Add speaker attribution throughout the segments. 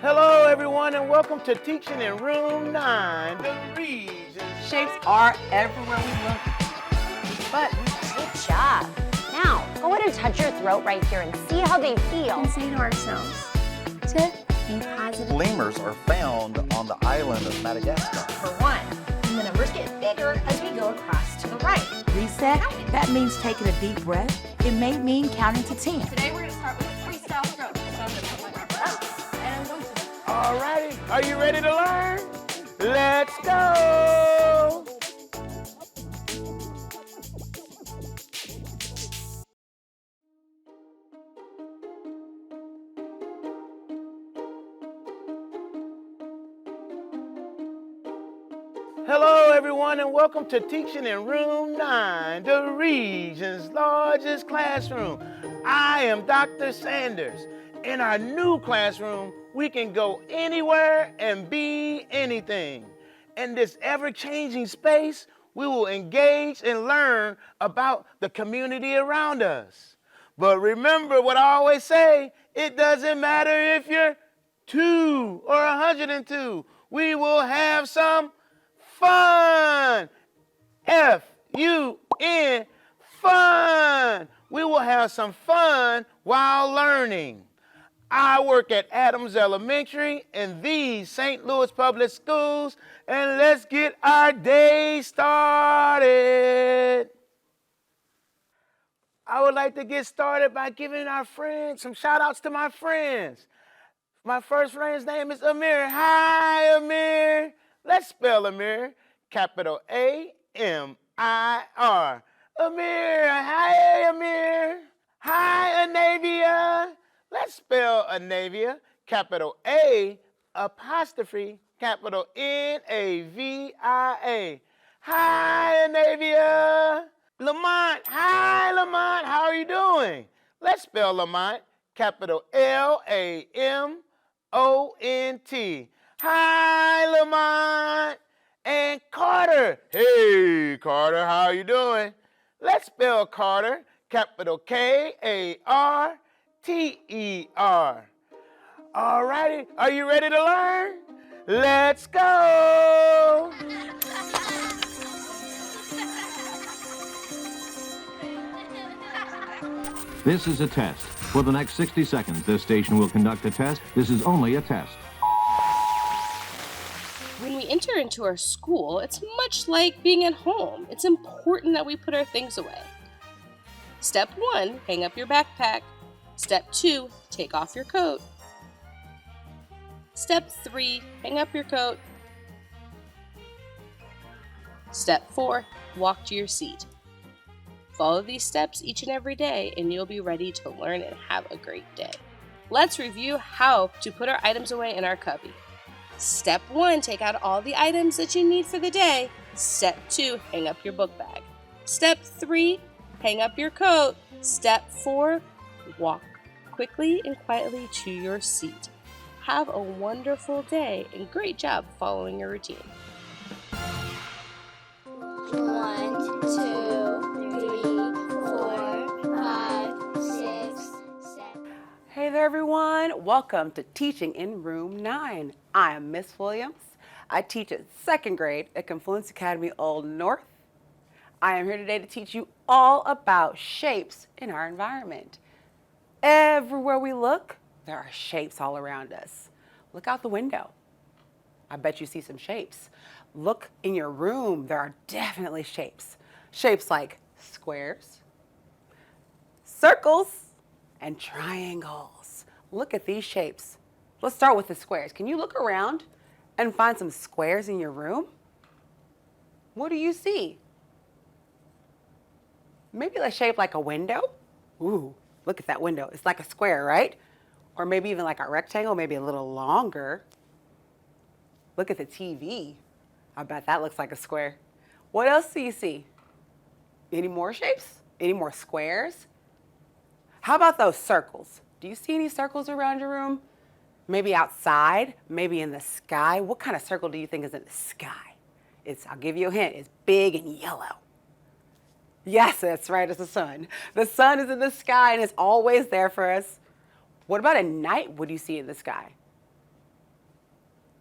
Speaker 1: Hello, everyone, and welcome to Teaching in Room 9, the regions.
Speaker 2: Shapes are everywhere we look.
Speaker 3: But good job. Now, go ahead and touch your throat right here and see how they feel.
Speaker 4: And say to ourselves to be positive.
Speaker 5: Lemurs are found on the island of Madagascar.
Speaker 6: For one, and the numbers get bigger as we go across to the right.
Speaker 7: Reset, that means taking a deep breath. It may mean counting to 10.
Speaker 6: Today we're going to start with a freestyle stroke. So I'm going to put my arms up, and I'm going to...
Speaker 1: All righty, are you ready to learn? Let's go! Hello, everyone, and welcome to Teaching in Room 9, the region's largest classroom. I am Dr. Sanders. In our new classroom, we can go anywhere and be anything. In this ever-changing space, we will engage and learn about the community around us. But remember what I always say, it doesn't matter if you're 2 or 102. We will have some fun. F-U-N, fun. We will have some fun while learning. I work at Adams Elementary in these St. Louis Public Schools, and let's get our day started. I would like to get started by giving our friends some shout outs to my friends. My first friend's name is Amir. Hi, Amir. Let's spell Amir, capital A-M-I-R. Amir, hi, Amir. Hi, Anavia. Let's spell Anavia, capital A, apostrophe, capital N-A-V-I-A. Hi, Anavia. Lamont, hi, Lamont. How are you doing? Let's spell Lamont, capital L-A-M-O-N-T. Hi, Lamont. And Carter. Hey, Carter, how are you doing? Let's spell Carter, capital K-A-R-T-E-R. All righty, are you ready to learn? Let's go.
Speaker 8: This is a test. For the next 60 seconds, this station will conduct a test. This is only a test.
Speaker 9: When we enter into our school, it's much like being at home. It's important that we put our things away. Step 1, hang up your backpack. Step 2, take off your coat. Step 3, hang up your coat. Step 4, walk to your seat. Follow these steps each and every day, and you'll be ready to learn and have a great day. Let's review how to put our items away in our cubby. Step 1, take out all the items that you need for the day. Step 2, hang up your book bag. Step 3, hang up your coat. Step 4, walk quickly and quietly to your seat. Have a wonderful day and great job following your routine.
Speaker 4: 1, 2, 3, 4, 5, 6, 7.
Speaker 2: Hey there, everyone. Welcome to Teaching in Room 9. I am Miss Williams. I teach at 2nd grade at Confluence Academy Old North. I am here today to teach you all about shapes in our environment. Everywhere we look, there are shapes all around us. Look out the window. I bet you see some shapes. Look in your room, there are definitely shapes. Shapes like squares, circles, and triangles. Look at these shapes. Let's start with the squares. Can you look around and find some squares in your room? What do you see? Maybe a shape like a window. Ooh, look at that window. It's like a square, right? Or maybe even like a rectangle, maybe a little longer. Look at the TV. I bet that looks like a square. What else do you see? Any more shapes? Any more squares? How about those circles? Do you see any circles around your room? Maybe outside, maybe in the sky. What kind of circle do you think is in the sky? I'll give you a hint, it's big and yellow. Yes, that's right, it's the sun. The sun is in the sky and it's always there for us. What about at night? What do you see in the sky?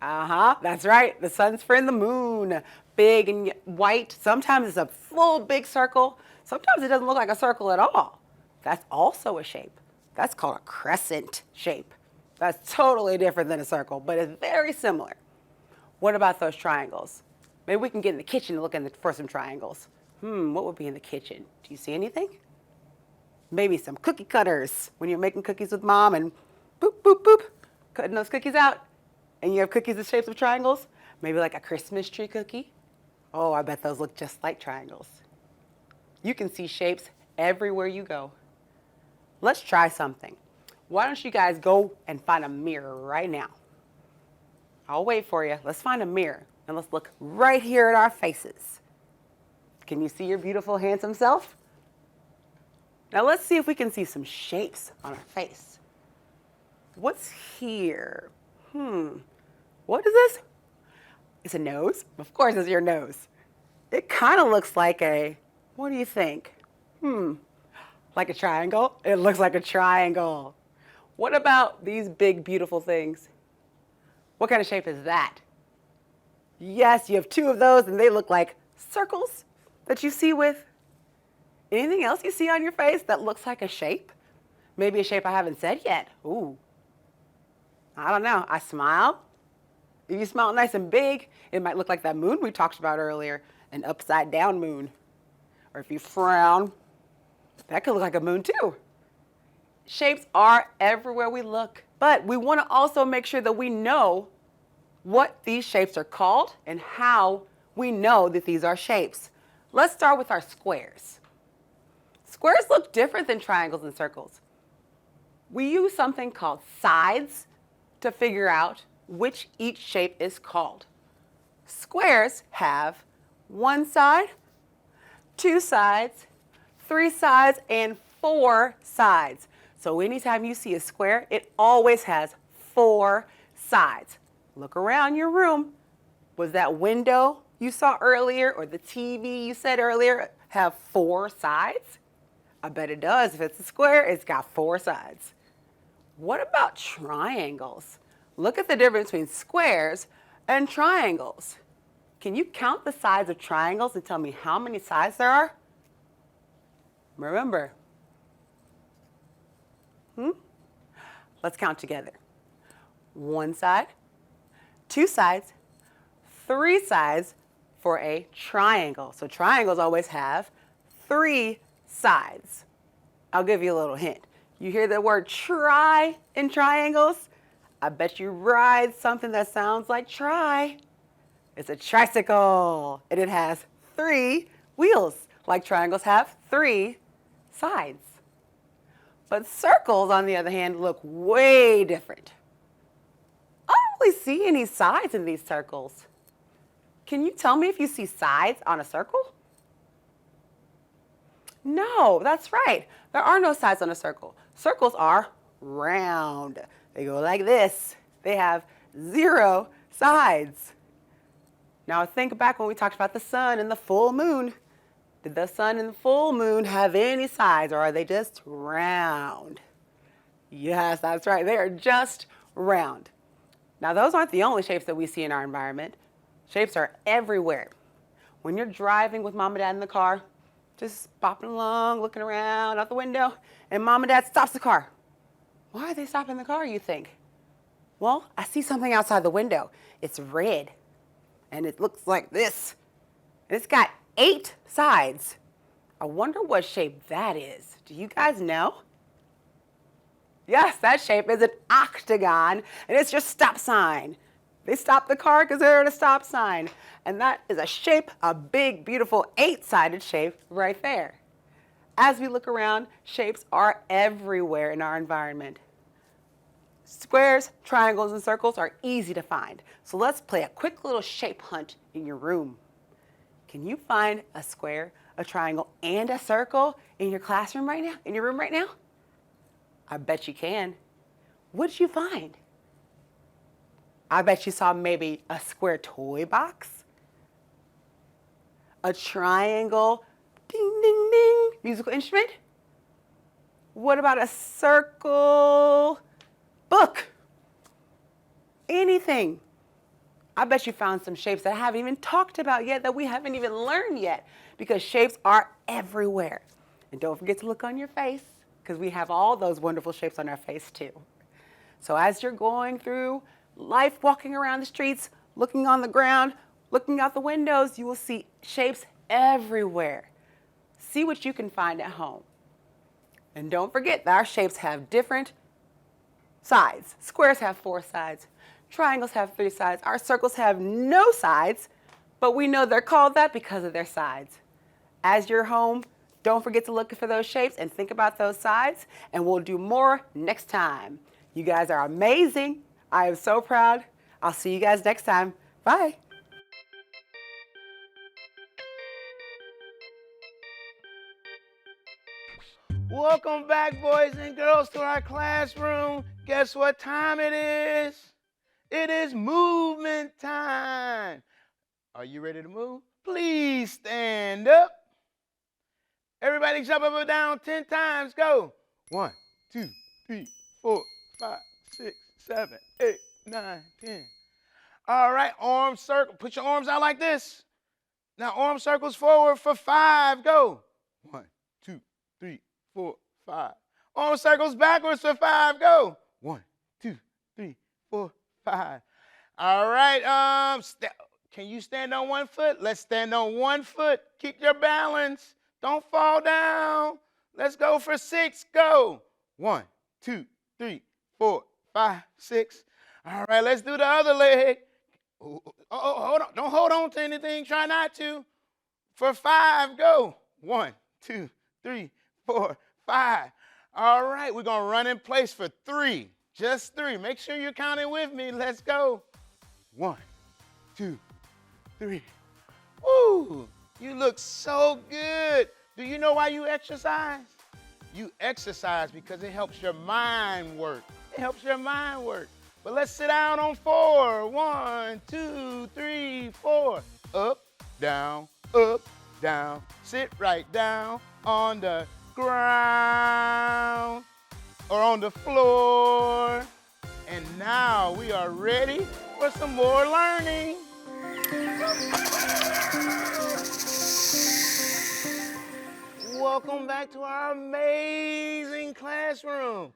Speaker 2: That's right. The sun's friend, the moon. Big and white. Sometimes it's a full big circle. Sometimes it doesn't look like a circle at all. That's also a shape. That's called a crescent shape. That's totally different than a circle, but it's very similar. What about those triangles? Maybe we can get in the kitchen and look for some triangles. What would be in the kitchen? Do you see anything? Maybe some cookie cutters when you're making cookies with mom and boop, boop, boop, cutting those cookies out. And you have cookies in shapes of triangles. Maybe like a Christmas tree cookie. Oh, I bet those look just like triangles. You can see shapes everywhere you go. Let's try something. Why don't you guys go and find a mirror right now? I'll wait for you. Let's find a mirror and let's look right here at our faces. Can you see your beautiful, handsome self? Now let's see if we can see some shapes on our face. What's here? What is this? It's a nose. Of course it's your nose. It kind of looks like what do you think? Like a triangle? It looks like a triangle. What about these big, beautiful things? What kind of shape is that? Yes, you have two of those and they look like circles that you see with. Anything else you see on your face that looks like a shape? Maybe a shape I haven't said yet. Ooh. I don't know. I smile. If you smile nice and big, it might look like that moon we talked about earlier, an upside down moon. Or if you frown, that could look like a moon too. Shapes are everywhere we look, but we want to also make sure that we know what these shapes are called and how we know that these are shapes. Let's start with our squares. Squares look different than triangles and circles. We use something called sides to figure out which each shape is called. Squares have one side, two sides, three sides, and four sides. So anytime you see a square, it always has four sides. Look around your room. Was that window you saw earlier or the TV you said earlier have four sides? I bet it does. If it's a square, it's got four sides. What about triangles? Look at the difference between squares and triangles. Can you count the sides of triangles and tell me how many sides there are? Remember. Let's count together. One side, two sides, three sides for a triangle. So triangles always have three sides. I'll give you a little hint. You hear the word try in triangles? I bet you ride something that sounds like try. It's a tricycle, and it has three wheels, like triangles have three sides. But circles, on the other hand, look way different. I don't really see any sides in these circles. Can you tell me if you see sides on a circle? No, that's right. There are no sides on a circle. Circles are round. They go like this. They have 0 sides. Now think back when we talked about the sun and the full moon. Did the sun and the full moon have any sides, or are they just round? Yes, that's right. They are just round. Now those aren't the only shapes that we see in our environment. Shapes are everywhere. When you're driving with mom and dad in the car, just bopping along, looking around out the window, and mom and dad stops the car. Why are they stopping the car, you think? Well, I see something outside the window. It's red, and it looks like this. And it's got 8 sides. I wonder what shape that is. Do you guys know? Yes, that shape is an octagon, and it's your stop sign. They stop the car because they're at a stop sign. And that is a shape, a big, beautiful 8-sided shape right there. As we look around, shapes are everywhere in our environment. Squares, triangles, and circles are easy to find. So let's play a quick little shape hunt in your room. Can you find a square, a triangle, and a circle in your classroom right now, in your room right now? I bet you can. What did you find? I bet you saw maybe a square toy box, a triangle, ding, ding, ding, musical instrument. What about a circle book? Anything. I bet you found some shapes that I haven't even talked about yet, that we haven't even learned yet, because shapes are everywhere. And don't forget to look on your face, because we have all those wonderful shapes on our face too. So as you're going through life, walking around the streets, looking on the ground, looking out the windows, you will see shapes everywhere. See what you can find at home. And don't forget that our shapes have different sides. Squares have 4 sides. Triangles have 3 sides. Our circles have no sides, but we know they're called that because of their sides. As you're home, don't forget to look for those shapes and think about those sides, and we'll do more next time. You guys are amazing. I am so proud. I'll see you guys next time. Bye.
Speaker 1: Welcome back, boys and girls, to our classroom. Guess what time it is? It is movement time. Are you ready to move? Please stand up. Everybody jump up and down 10 times. Go. 1, 2, 3, 4, 5, 6, 7, 8, 9, 10. All right, arm circle. Put your arms out like this. Now arm circles forward for 5. Go. 1, 2, 3, 4, 5. Arm circles backwards for 5. Go. 1, 2, 3, 4, 5. All right. Can you stand on one foot? Let's stand on one foot. Keep your balance. Don't fall down. Let's go for 6. Go. 1, 2, 3, 4, 5, 6. All right. Let's do the other leg. Oh, hold on. Don't hold on to anything. Try not to. For 5. Go. 1, 2, 3, 4, 5. All right. We're going to run in place for 3. Just 3. Make sure you're counting with me. Let's go. 1, 2, 3. Woo! You look so good. Do you know why you exercise? You exercise because it helps your mind work. It helps your mind work. But let's sit down on 4. 1, 2, 3, 4. Up, down, up, down. Sit right down on the ground or on the floor. And now we are ready for some more learning. Welcome back to our amazing classroom.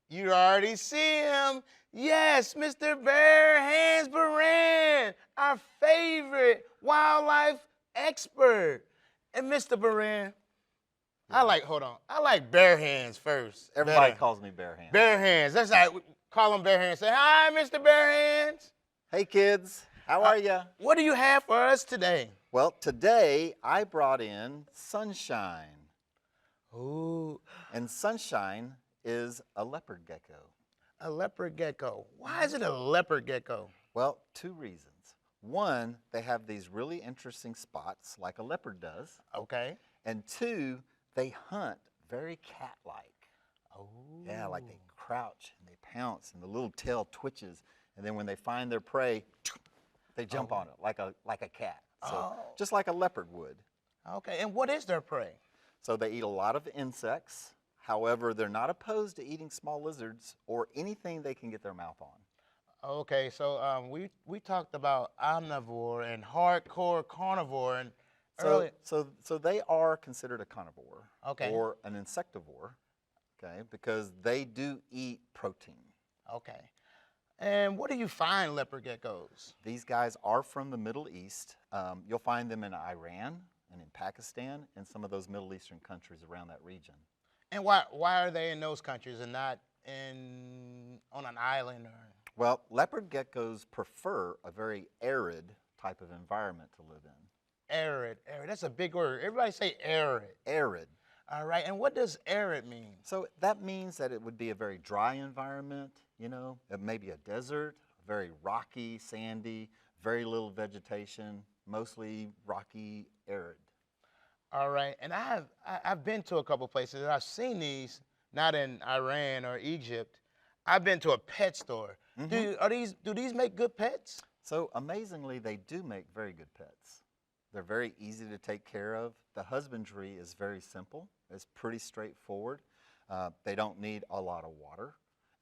Speaker 1: You already see him. Yes, Mr. Bare Hands Baran, our favorite wildlife expert. And Mr. Baran, I like Bare Hands first.
Speaker 5: Everybody
Speaker 1: Better.
Speaker 5: calls me Bare Hands.
Speaker 1: Bare Hands. That's right. Call him Bare Hands. Say, hi, Mr. Bare Hands.
Speaker 5: Hey, kids. How are you?
Speaker 1: What do you have for us today?
Speaker 5: Well, today I brought in Sunshine.
Speaker 1: Ooh,
Speaker 5: And Sunshine is a leopard gecko.
Speaker 1: a leopard gecko. Why is it a leopard gecko?
Speaker 5: Well, 2 reasons. One, they have these really interesting spots like a leopard does.
Speaker 1: Okay.
Speaker 5: And 2, they hunt very cat-like.
Speaker 1: Oh.
Speaker 5: Yeah, like they crouch and they pounce and the little tail twitches. And then when they find their prey, they jump on it like a cat. So just like a leopard would.
Speaker 1: Okay, and what is their prey?
Speaker 5: So they eat a lot of insects. However, they're not opposed to eating small lizards or anything they can get their mouth on.
Speaker 1: Okay, so we talked about omnivore and hardcore carnivore and
Speaker 5: So they are considered a carnivore
Speaker 1: Okay.
Speaker 5: or an insectivore, okay, because they do eat protein.
Speaker 1: Okay. And what do you find leopard geckos?
Speaker 5: These guys are from the Middle East. You'll find them in Iran and in Pakistan and some of those Middle Eastern countries around that region.
Speaker 1: And why are they in those countries and not on an island?
Speaker 5: Well, leopard geckos prefer a very arid type of environment to live in.
Speaker 1: Arid. That's a big word. Everybody say arid.
Speaker 5: Arid.
Speaker 1: All right. And what does arid mean?
Speaker 5: So that means that it would be a very dry environment, you know, maybe a desert, very rocky, sandy, very little vegetation, mostly rocky, arid.
Speaker 1: All right. And I've been to a couple places and I've seen these, not in Iran or Egypt. I've been to a pet store.
Speaker 5: Mm-hmm.
Speaker 1: Do these make good pets?
Speaker 5: So amazingly, they do make very good pets. They're very easy to take care of. The husbandry is very simple. It's pretty straightforward. They don't need a lot of water.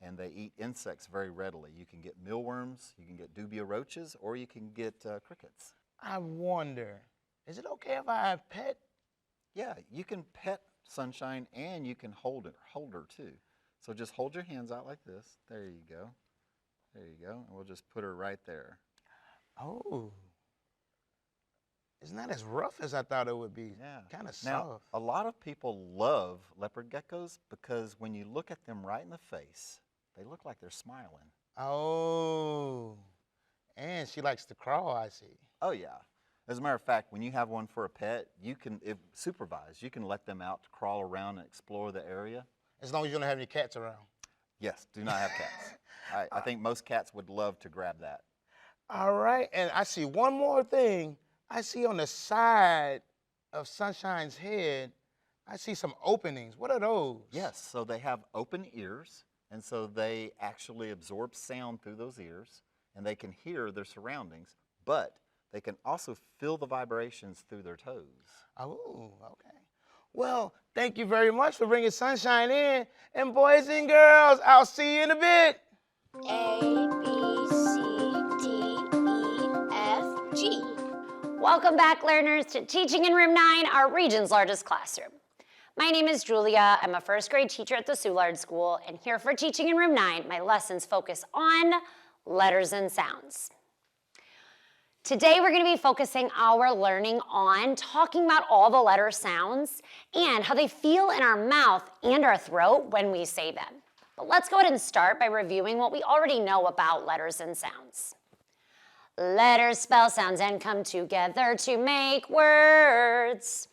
Speaker 5: and they eat insects very readily. You can get mealworms, you can get dubia roaches, or you can get crickets.
Speaker 1: I wonder, is it okay if I pet?
Speaker 5: Yeah, you can pet Sunshine and you can hold her too. So just hold your hands out like this. There you go. There you go. And we'll just put her right there.
Speaker 1: Oh. It's not as rough as I thought it would be.
Speaker 5: Yeah.
Speaker 1: Kind of
Speaker 5: Now,
Speaker 1: soft.
Speaker 5: a lot of people love leopard geckos because when you look at them right in the face, they look like they're smiling.
Speaker 1: Oh. And she likes to crawl, I see.
Speaker 5: Oh, yeah. As a matter of fact, when you have one for a pet, you can, if supervised, you can let them out to crawl around and explore the area.
Speaker 1: As long as you don't have any cats around.
Speaker 5: Yes, do not have cats. I think most cats would love to grab that.
Speaker 1: All right, and I see one more thing. I see on the side of Sunshine's head, I see some openings. What are those?
Speaker 5: Yes, so they have open ears, and so they actually absorb sound through those ears, and they can hear their surroundings, but they can also feel the vibrations through their toes.
Speaker 1: Oh, okay. Well, thank you very much for bringing Sunshine in. And boys and girls, I'll see you in a bit.
Speaker 4: A, B, C, D, E, F, G.
Speaker 3: Welcome back, learners, to Teaching in Room 9, our region's largest classroom. My name is Julia. I'm a first grade teacher at the Soulard School, and here for Teaching in Room 9, my lessons focus on letters and sounds. Today, we're going to be focusing our learning on talking about all the letter sounds and how they feel in our mouth and our throat when we say them. But let's go ahead and start by reviewing what we already know about letters and sounds. Letters spell sounds and come together to make words.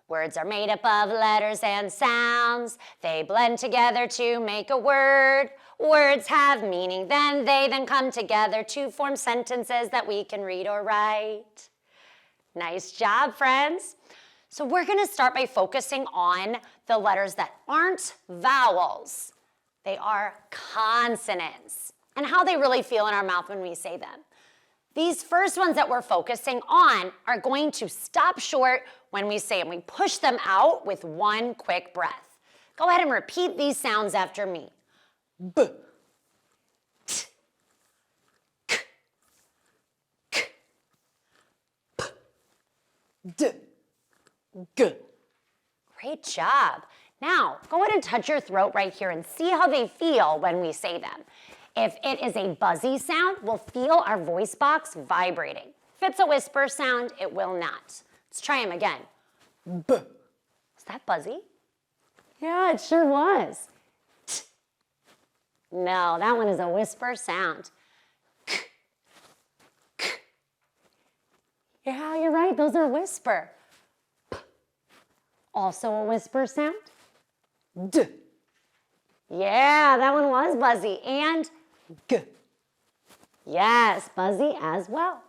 Speaker 3: Words are made up of letters and sounds. They blend together to make a word. Words have meaning, then come together to form sentences that we can read or write. Nice job, friends. So we're going to start by focusing on the letters that aren't vowels. They are consonants, and how they really feel in our mouth when we say them. These first ones that we're focusing on are going to stop short when we say them. We push them out with one quick breath. Go ahead and repeat these sounds after me. B, t, k, k, p, d, g. Great job. Now, go ahead and touch your throat right here and see how they feel when we say them. If it is a buzzy sound, we'll feel our voice box vibrating. If it's a whisper sound, it will not. Let's try them again. B. Was that buzzy? Yeah, it sure was. T. No, that one is a whisper sound. K. K. Yeah, you're right, those are whisper. P. Also a whisper sound. D. Yeah, that one was buzzy. And G. Yes, buzzy as well.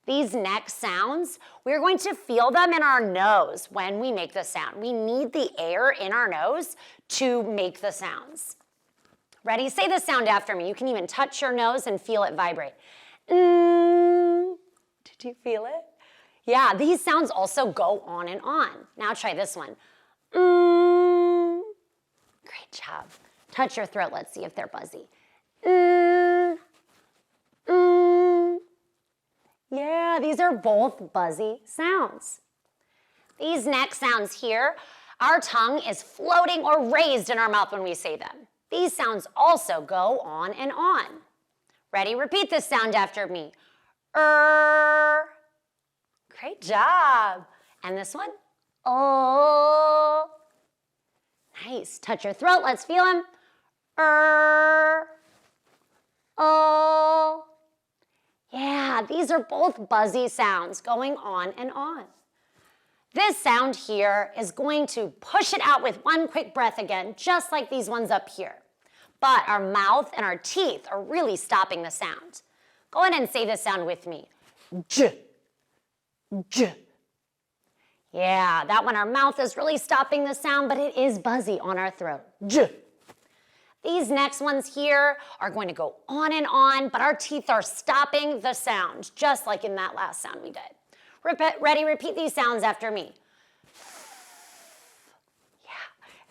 Speaker 3: These next sounds, we're going to feel them in our nose when we make the sound. We need the air in our nose to make the sounds. Ready? Say the sound after me. You can even touch your nose and feel it vibrate. Did you feel it? Yeah, these sounds also go on and on. Now try this one. Great job. Touch your throat. Let's see if they're buzzy. Yeah, these are both buzzy sounds. These next sounds here, our tongue is floating or raised in our mouth when we say them. These sounds also go on and on. Ready? Repeat this sound after me. Great job. And this one? Oh. Nice. Touch your throat. Let's feel them. Oh. Yeah, these are both buzzy sounds going on and on. This sound here is going to push it out with one quick breath again, just like these ones up here. But our mouth and our teeth are really stopping the sound. Go ahead and say this sound with me. J, j. Yeah, that one, our mouth is really stopping the sound, but it is buzzy on our throat. J. These next ones here are going to go on and on, but our teeth are stopping the sound, just like in that last sound we did. Ready? Repeat these sounds after me. Yeah.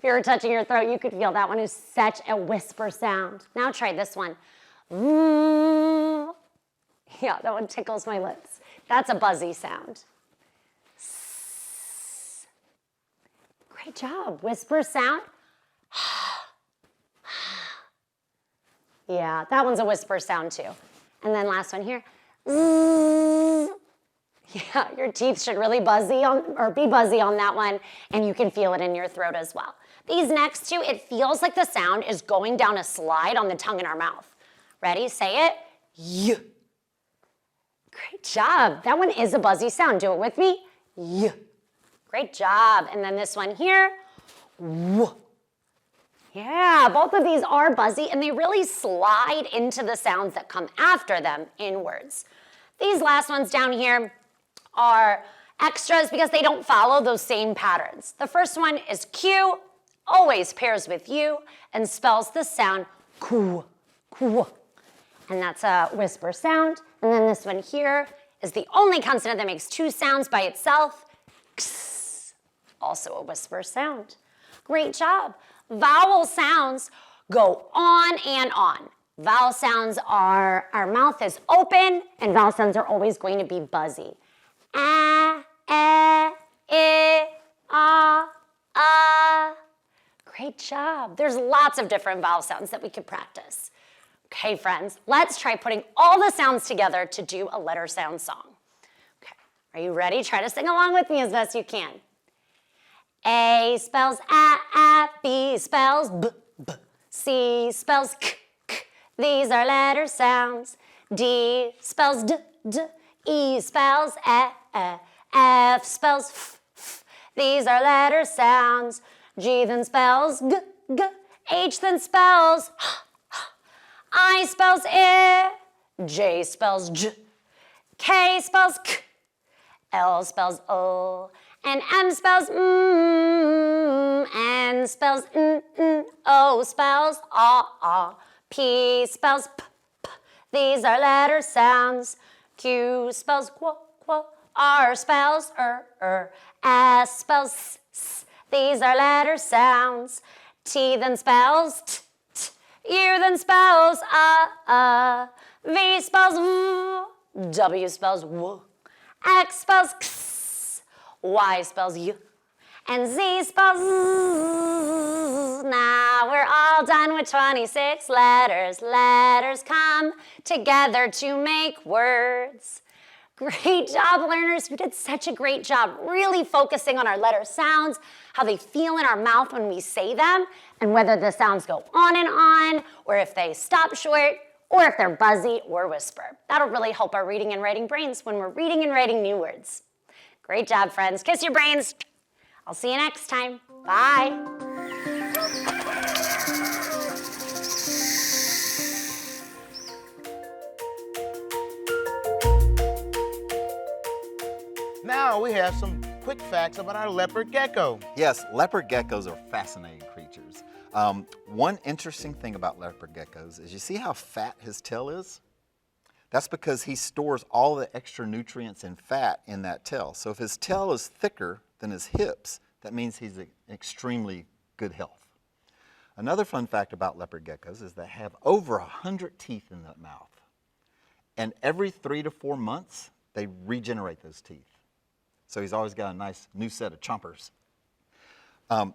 Speaker 3: you were touching your throat, you could feel that one is such a whisper sound. Now try this one. Yeah, that one tickles my lips. That's a buzzy sound. Great job. Whisper sound. Yeah, that one's a whisper sound too. And then last one here. Yeah, your teeth should really be buzzy on that one, and you can feel it in your throat as well. These next two, it feels like the sound is going down a slide on the tongue in our mouth. Ready? Say it. Y. Great job. That one is a buzzy sound. Do it with me. Y. Great job. And then this one here. W. Yeah, both of these are buzzy, and they really slide into the sounds that come after them in words. These last ones down here are extras because they don't follow those same patterns. The first one is Q, always pairs with U, and spells the sound ku, ku. And that's a whisper sound. And then this one here is the only consonant that makes two sounds by itself. Ks, also a whisper sound. Great job. Vowel sounds go on and on. Vowel sounds are, our mouth is open, and vowel sounds are always going to be buzzy. A, I, a. Great job. There's lots of different vowel sounds that we could practice. Okay, friends, let's try putting all the sounds together to do a letter sound song. Okay, are you ready? Try to sing along with me as best you can. A spells a, B spells b, b, C spells k, k. These are letter sounds. D spells d, d, E spells e, F spells f, f. These are letter sounds. G then spells g, g. H then spells h, h. I spells I. J spells j. K spells k. L spells o. And M spells N spells O spells ah. P spells p, p. These are letter sounds. Q spells qu, qu. R spells S spells s, s. These are letter sounds. T then spells t, t. U then spells V spells v. W spells w. X spells x. Y spells y. And Z spells z. Now we're all done with 26 letters. Letters come together to make words. Great job, learners. You did such a great job really focusing on our letter sounds, how they feel in our mouth when we say them, and whether the sounds go on and on, or if they stop short, or if they're buzzy or whisper. That'll really help our reading and writing brains when we're reading and writing new words. Great job, friends. Kiss your brains. I'll see you next time. Bye.
Speaker 1: Now we have some quick facts about our leopard gecko.
Speaker 5: Yes, leopard geckos are fascinating creatures. One interesting thing about leopard geckos is you see how fat his tail is? That's because he stores all the extra nutrients and fat in that tail. So if his tail is thicker than his hips, that means he's in extremely good health. Another fun fact about leopard geckos is they have over 100 teeth in the mouth. And every 3 to 4 months, they regenerate those teeth. So he's always got a nice new set of chompers.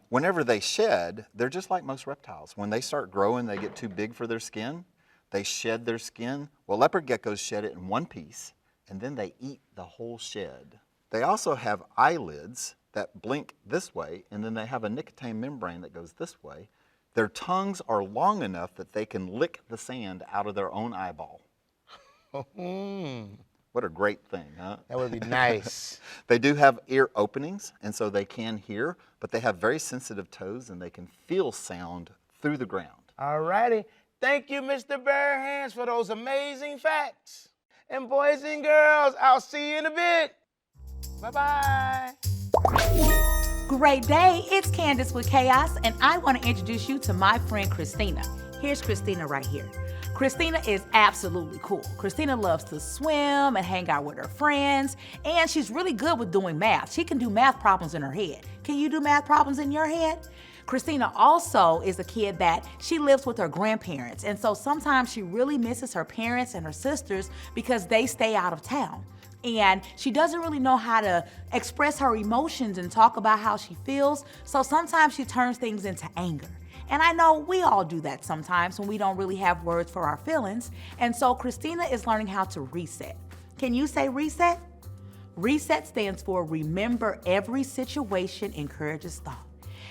Speaker 5: Whenever they shed, they're just like most reptiles. When they start growing, they get too big for their skin. They shed their skin. Well, leopard geckos shed it in one piece, and then they eat the whole shed. They also have eyelids that blink this way, and then they have a nictine membrane that goes this way. Their tongues are long enough that they can lick the sand out of their own eyeball. What a great thing, huh?
Speaker 1: That would be nice.
Speaker 5: They do have ear openings, and so they can hear, but they have very sensitive toes, and they can feel sound through the ground.
Speaker 1: All righty. Thank you, Mr. Bare Hands, for those amazing facts. And boys and girls, I'll see you in a bit. Bye-bye.
Speaker 7: Great day. It's Candace with Chaos, and I want to introduce you to my friend Christina. Here's Christina right here. Christina is absolutely cool. Christina loves to swim and hang out with her friends, and she's really good with doing math. She can do math problems in her head. Can you do math problems in your head? Christina also is a kid that she lives with her grandparents, and so sometimes she really misses her parents and her sisters because they stay out of town. And she doesn't really know how to express her emotions and talk about how she feels, so sometimes she turns things into anger. And I know we all do that sometimes when we don't really have words for our feelings, and so Christina is learning how to reset. Can you say reset? Reset stands for remember every situation encourages thought.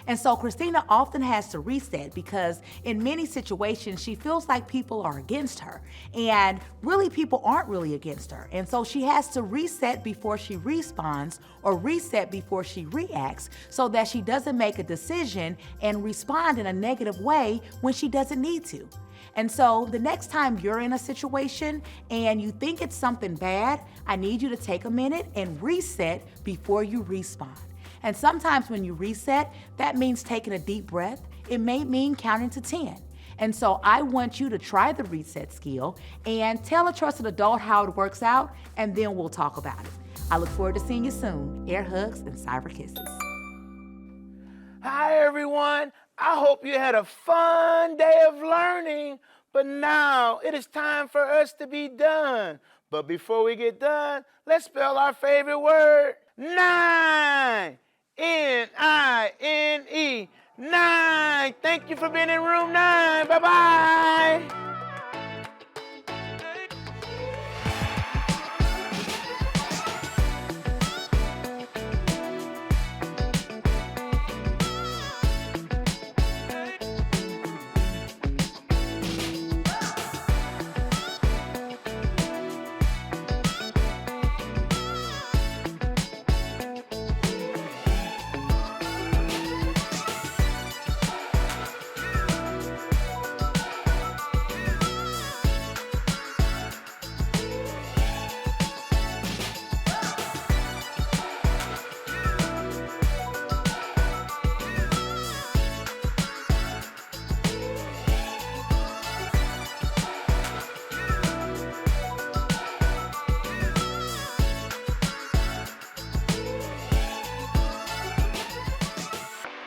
Speaker 7: And so Christina often has to reset because in many situations she feels like people are against her, and really people aren't really against her. And so she has to reset before she responds or reset before she reacts so that she doesn't make a decision and respond in a negative way when she doesn't need to. And so the next time you're in a situation and you think it's something bad, I need you to take a minute and reset before you respond. And sometimes when you reset, that means taking a deep breath. It may mean counting to 10. And so I want you to try the reset skill and tell a trusted adult how it works out, and then we'll talk about it. I look forward to seeing you soon. Air hugs and cyber kisses.
Speaker 1: Hi, everyone. I hope you had a fun day of learning, but now it is time for us to be done. But before we get done, let's spell our favorite word, nine. N-I-N-E, 9. Thank you for being in room 9. Bye-bye.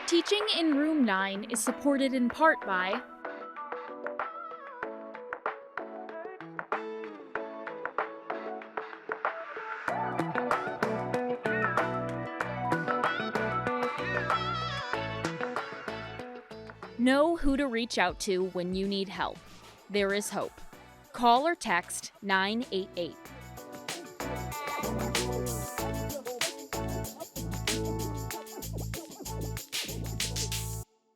Speaker 10: Teaching in Room 9 is supported in part by Know who to reach out to when you need help. There is hope. Call or text 988.